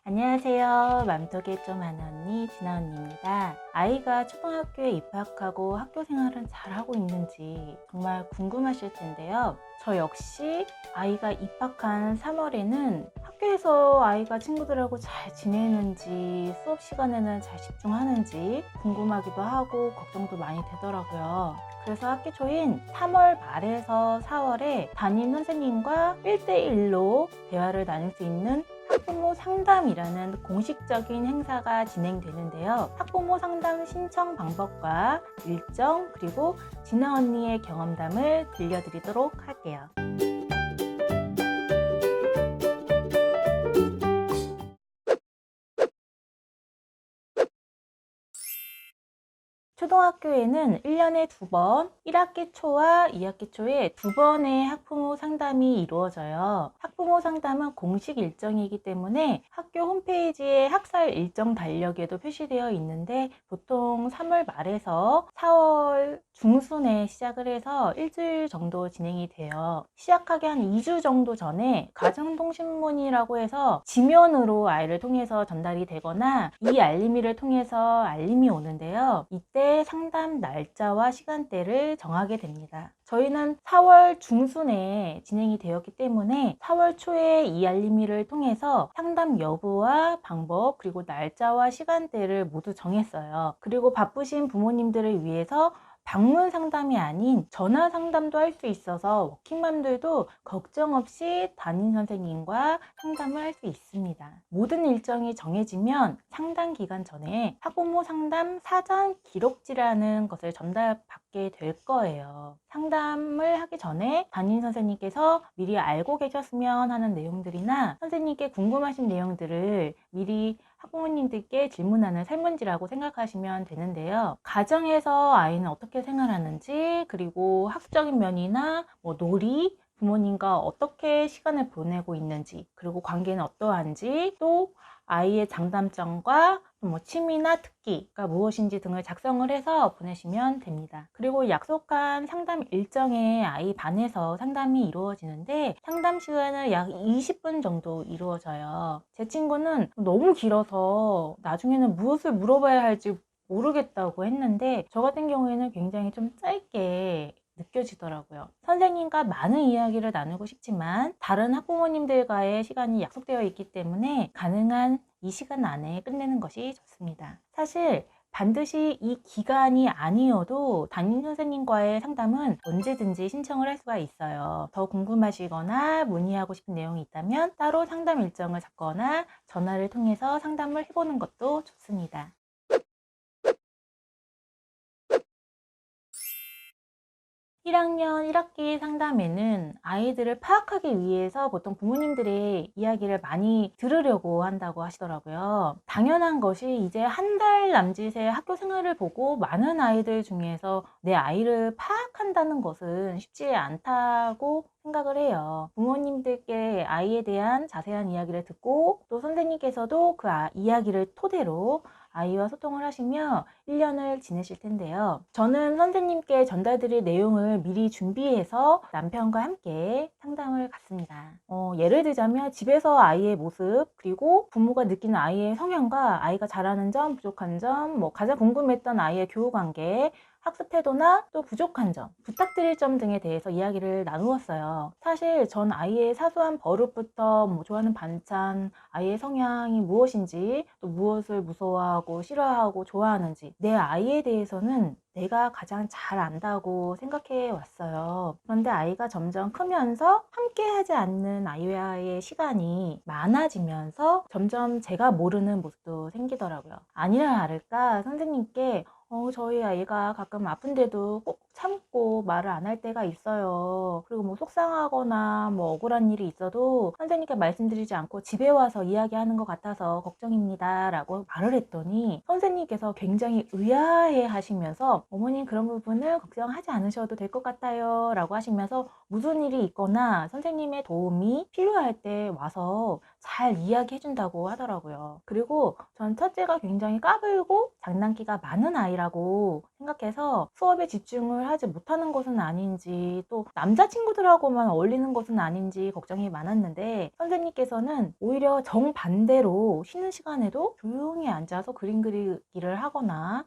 안녕하세요. 맘속에 좀 아는 언니 진아 언니입니다. 아이가 초등학교에 입학하고 학교 생활은 잘하고 있는지 정말 궁금하실 텐데요. 저 역시 아이가 입학한 3월에는 학교에서 아이가 친구들하고 잘 지내는지 수업 시간에는 잘 집중하는지 궁금하기도 하고 걱정도 많이 되더라고요. 그래서 학기 초인 3월 말에서 4월에 담임 선생님과 1대1로 대화를 나눌 수 있는 학부모 상담이라는 공식적인 행사가 진행되는데요. 학부모 상담 신청 방법과 일정 그리고 진아 언니의 경험담을 들려드리도록 할게요. 초등학교에는 1년에 2번, 1학기 초와 2학기 초에 2번의 학부모 상담이 이루어져요. 학부모 상담은 공식 일정이기 때문에 학교 홈페이지에 학사 일정 달력에도 표시되어 있는데 보통 3월 말에서 4월 중순에 시작을 해서 일주일 정도 진행이 돼요. 시작하기 한 2주 정도 전에 가정통신문이라고 해서 지면으로 아이를 통해서 전달이 되거나 이 알림이를 통해서 알림이 오는데요. 이때 상담 날짜와 시간대를 정하게 됩니다. 저희는 4월 중순에 진행이 되었기 때문에 4월 초에 이 알림이를 통해서 상담 여부와 방법 그리고 날짜와 시간대를 모두 정했어요. 그리고 바쁘신 부모님들을 위해서 방문 상담이 아닌 전화 상담도 할 수 있어서 워킹맘들도 걱정 없이 담임 선생님과 상담을 할 수 있습니다. 모든 일정이 정해지면 상담 기간 전에 학부모 상담 사전 기록지라는 것을 전달받게 될 거예요. 상담을 하기 전에 담임 선생님께서 미리 알고 계셨으면 하는 내용들이나 선생님께 궁금하신 내용들을 미리 학부모님들께 질문하는 설문지라고 생각하시면 되는데요. 가정에서 아이는 어떻게 생활하는지, 그리고 학적인 면이나 놀이, 부모님과 어떻게 시간을 보내고 있는지, 그리고 관계는 어떠한지, 또 아이의 장단점과 취미나 특기가 무엇인지 등을 작성을 해서 보내시면 됩니다. 그리고 약속한 상담 일정에 아이 반에서 상담이 이루어지는데 상담 시간은 약 20분 정도 이루어져요. 제 친구는 너무 길어서 나중에는 무엇을 물어봐야 할지 모르겠다고 했는데 저 같은 경우에는 굉장히 좀 짧게 느껴지더라고요. 선생님과 많은 이야기를 나누고 싶지만 다른 학부모님들과의 시간이 약속되어 있기 때문에 가능한 이 시간 안에 끝내는 것이 좋습니다. 사실 반드시 이 기간이 아니어도 담임 선생님과의 상담은 언제든지 신청을 할 수가 있어요. 더 궁금하시거나 문의하고 싶은 내용이 있다면 따로 상담 일정을 잡거나 전화를 통해서 상담을 해보는 것도 좋습니다. 1학년 1학기 상담에는 아이들을 파악하기 위해서 보통 부모님들의 이야기를 많이 들으려고 한다고 하시더라고요. 당연한 것이 이제 한 달 남짓의 학교 생활을 보고 많은 아이들 중에서 내 아이를 파악한다는 것은 쉽지 않다고 생각을 해요. 부모님들께 아이에 대한 자세한 이야기를 듣고 또 선생님께서도 그 이야기를 토대로 아이와 소통을 하시며 1년을 지내실 텐데요. 저는 선생님께 전달드릴 내용을 미리 준비해서 남편과 함께 상담을 갔습니다. 예를 들자면 집에서 아이의 모습, 그리고 부모가 느끼는 아이의 성향과 아이가 잘하는 점, 부족한 점, 가장 궁금했던 아이의 교우관계, 학습 태도나 또 부족한 점, 부탁드릴 점 등에 대해서 이야기를 나누었어요. 사실 전 아이의 사소한 버릇부터 좋아하는 반찬, 아이의 성향이 무엇인지, 또 무엇을 무서워하고 싫어하고 좋아하는지 내 아이에 대해서는 내가 가장 잘 안다고 생각해 왔어요. 그런데 아이가 점점 크면서 함께 하지 않는 아이와의 시간이 많아지면서 점점 제가 모르는 모습도 생기더라고요. 아니나 다를까 선생님께 저희 아이가 가끔 아픈데도 꼭 참고 말을 안 할 때가 있어요. 그리고 속상하거나 억울한 일이 있어도 선생님께 말씀드리지 않고 집에 와서 이야기하는 것 같아서 걱정입니다. 라고 말을 했더니 선생님께서 굉장히 의아해 하시면서 어머님 그런 부분을 걱정하지 않으셔도 될 것 같아요. 라고 하시면서 무슨 일이 있거나 선생님의 도움이 필요할 때 와서 잘 이야기해준다고 하더라고요. 그리고 전 첫째가 굉장히 까불고 장난기가 많은 아이라고 생각해서 수업에 집중을 하지 못하는 것은 아닌지, 또 남자친구들하고만 어울리는 것은 아닌지 걱정이 많았는데, 선생님께서는 오히려 정반대로 쉬는 시간에도 조용히 앉아서 그림 그리기를 하거나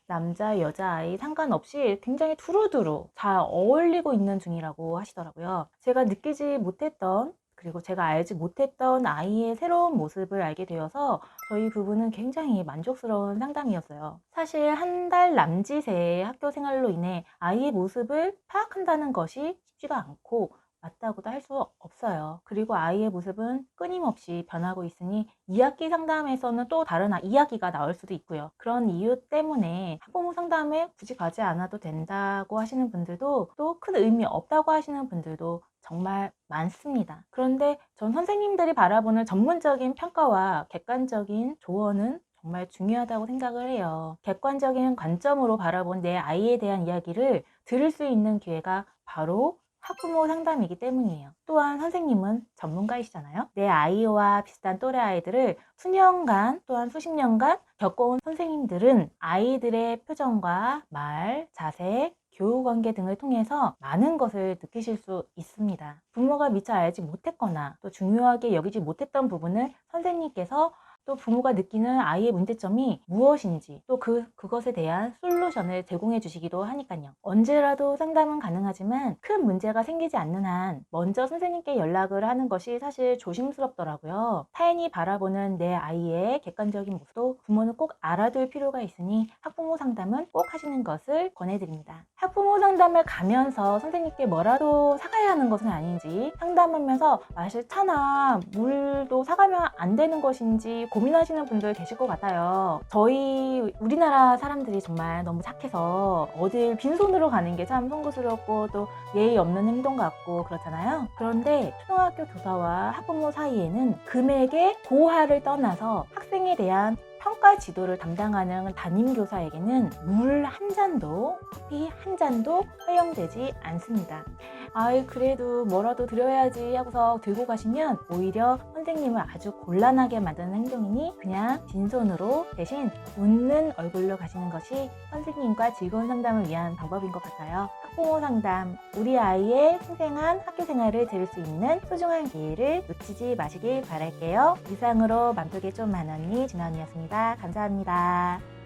남자, 여자아이 상관없이 굉장히 두루두루 잘 어울리고 있는 중이라고 하시더라고요. 제가 느끼지 못했던, 그리고 제가 알지 못했던 아이의 새로운 모습을 알게 되어서 저희 부부는 굉장히 만족스러운 상담이었어요. 사실 한 달 남짓의 학교 생활로 인해 아이의 모습을 파악한다는 것이 쉽지가 않고 맞다고도 할 수 없어요. 그리고 아이의 모습은 끊임없이 변하고 있으니 2학기 상담에서는 또 다른 이야기가 나올 수도 있고요. 그런 이유 때문에 학부모 상담에 굳이 가지 않아도 된다고 하시는 분들도, 또 큰 의미 없다고 하시는 분들도 정말 많습니다. 그런데 전 선생님들이 바라보는 전문적인 평가와 객관적인 조언은 정말 중요하다고 생각을 해요. 객관적인 관점으로 바라본 내 아이에 대한 이야기를 들을 수 있는 기회가 바로 학부모 상담이기 때문이에요. 또한 선생님은 전문가이시잖아요. 내 아이와 비슷한 또래 아이들을 수년간 또한 수십 년간 겪어온 선생님들은 아이들의 표정과 말, 자세, 교우관계 등을 통해서 많은 것을 느끼실 수 있습니다. 부모가 미처 알지 못했거나 또 중요하게 여기지 못했던 부분을 선생님께서 또 부모가 느끼는 아이의 문제점이 무엇인지, 또 그것에 대한 솔루션을 제공해 주시기도 하니까요. 언제라도 상담은 가능하지만 큰 문제가 생기지 않는 한 먼저 선생님께 연락을 하는 것이 사실 조심스럽더라고요. 타인이 바라보는 내 아이의 객관적인 모습도 부모는 꼭 알아둘 필요가 있으니 학부모 상담은 꼭 하시는 것을 권해드립니다. 학부모 상담을 가면서 선생님께 뭐라도 사가야 하는 것은 아닌지, 상담하면서 마실 차나 물도 사가면 안 되는 것인지 고민하시는 분들 계실 것 같아요. 우리나라 사람들이 정말 너무 착해서 어딜 빈손으로 가는 게 참 송구스럽고 또 예의 없는 행동 같고 그렇잖아요. 그런데 초등학교 교사와 학부모 사이에는 금액의 고하를 떠나서 학생에 대한 평가 지도를 담당하는 담임교사에게는 물 한 잔도, 커피 한 잔도 허용되지 않습니다. 그래도 뭐라도 드려야지 하고서 들고 가시면 오히려 선생님을 아주 곤란하게 만드는 행동이니 그냥 빈손으로 대신 웃는 얼굴로 가시는 것이 선생님과 즐거운 상담을 위한 방법인 것 같아요. 학부모 상담, 우리 아이의 생생한 학교 생활을 들을 수 있는 소중한 기회를 놓치지 마시길 바랄게요. 이상으로 맘속에 좀 많으니 진언니였습니다. 감사합니다.